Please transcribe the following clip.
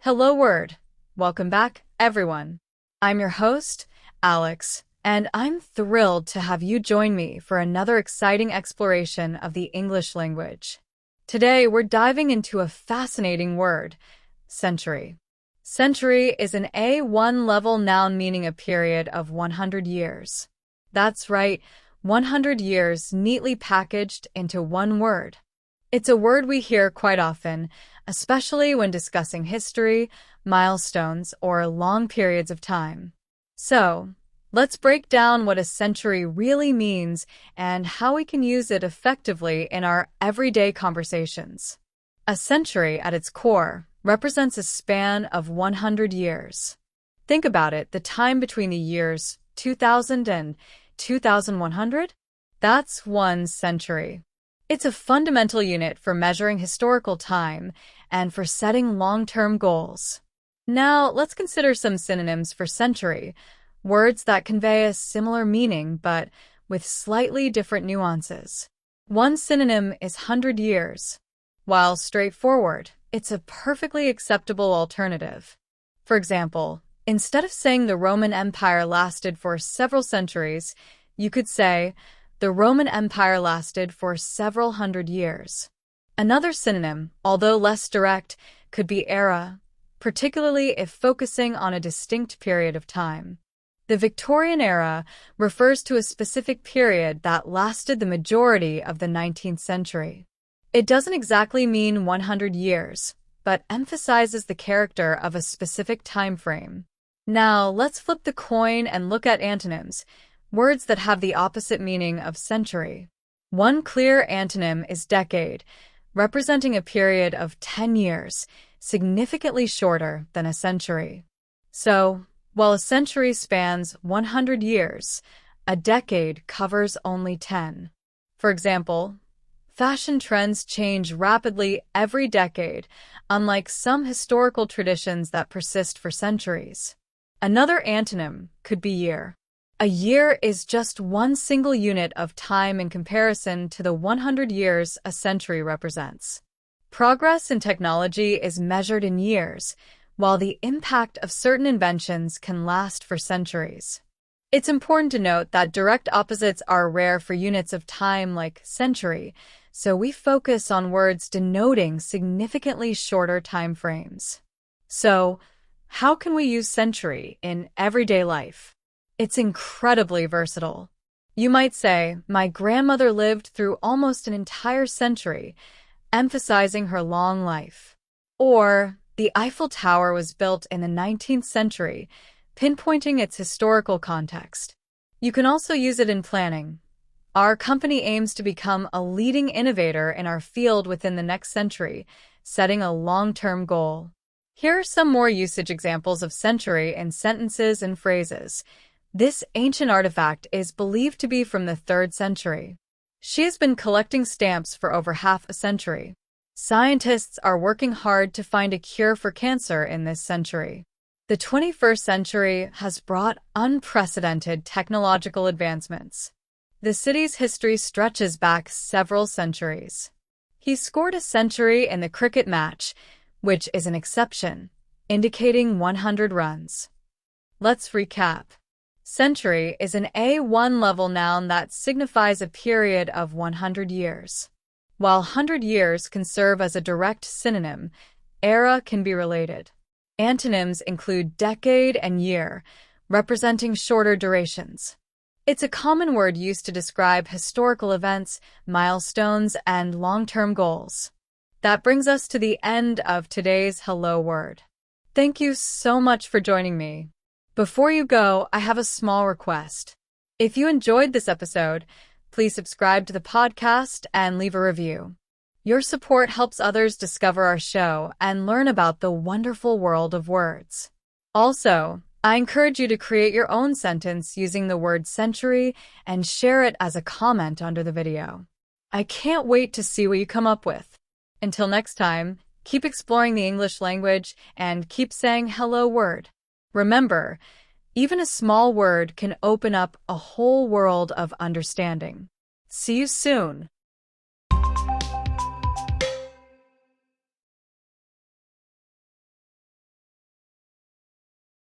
Hello, word. Welcome back, everyone. I'm your host, Alex, and I'm thrilled to have you join me for another exciting exploration of the English language. Today, we're diving into a fascinating word, century. Century is an A1 level noun meaning a period of 100 years. That's right, 100 years neatly packaged into one word. It's a word we hear quite often, especially when discussing history, milestones, or long periods of time. So, let's break down what a century really means and how we can use it effectively in our everyday conversations. A century, at its core, represents a span of 100 years. Think about it, the time between the years 2000 and 2100? That's one century. It's a fundamental unit for measuring historical time and for setting long-term goals. Now, let's consider some synonyms for century, words that convey a similar meaning but with slightly different nuances. One synonym is 100 years. While straightforward, it's a perfectly acceptable alternative. For example, instead of saying the Roman Empire lasted for several centuries, you could say, the Roman Empire lasted for several hundred years. Another synonym, although less direct, could be era, particularly if focusing on a distinct period of time. The Victorian era refers to a specific period that lasted the majority of the 19th century. It doesn't exactly mean 100 years, but emphasizes the character of a specific time frame. Now, let's flip the coin and look at antonyms, words that have the opposite meaning of century. One clear antonym is decade, representing a period of 10 years, significantly shorter than a century. So, while a century spans 100 years, a decade covers only 10. For example, fashion trends change rapidly every decade, unlike some historical traditions that persist for centuries. Another antonym could be year. A year is just one single unit of time in comparison to the 100 years a century represents. Progress in technology is measured in years, while the impact of certain inventions can last for centuries. It's important to note that direct opposites are rare for units of time like century, so we focus on words denoting significantly shorter time frames. So, how can we use century in everyday life? It's incredibly versatile. You might say, my grandmother lived through almost an entire century, emphasizing her long life. Or, the Eiffel Tower was built in the 19th century, pinpointing its historical context. You can also use it in planning. Our company aims to become a leading innovator in our field within the next century, setting a long-term goal. Here are some more usage examples of century in sentences and phrases. This ancient artifact is believed to be from the 3rd century. She has been collecting stamps for over half a century. Scientists are working hard to find a cure for cancer in this century. The 21st century has brought unprecedented technological advancements. The city's history stretches back several centuries. He scored a century in the cricket match, which is an exception, indicating 100 runs. Let's recap. Century is an A1 level noun that signifies a period of 100 years. While 100 years can serve as a direct synonym, era can be related. Antonyms include decade and year, representing shorter durations. It's a common word used to describe historical events, milestones, and long-term goals. That brings us to the end of today's Hello Word. Thank you so much for joining me. Before you go, I have a small request. If you enjoyed this episode, please subscribe to the podcast and leave a review. Your support helps others discover our show and learn about the wonderful world of words. Also, I encourage you to create your own sentence using the word century and share it as a comment under the video. I can't wait to see what you come up with. Until next time, keep exploring the English language and keep saying hello word. Remember, even a small word can open up a whole world of understanding. See you soon.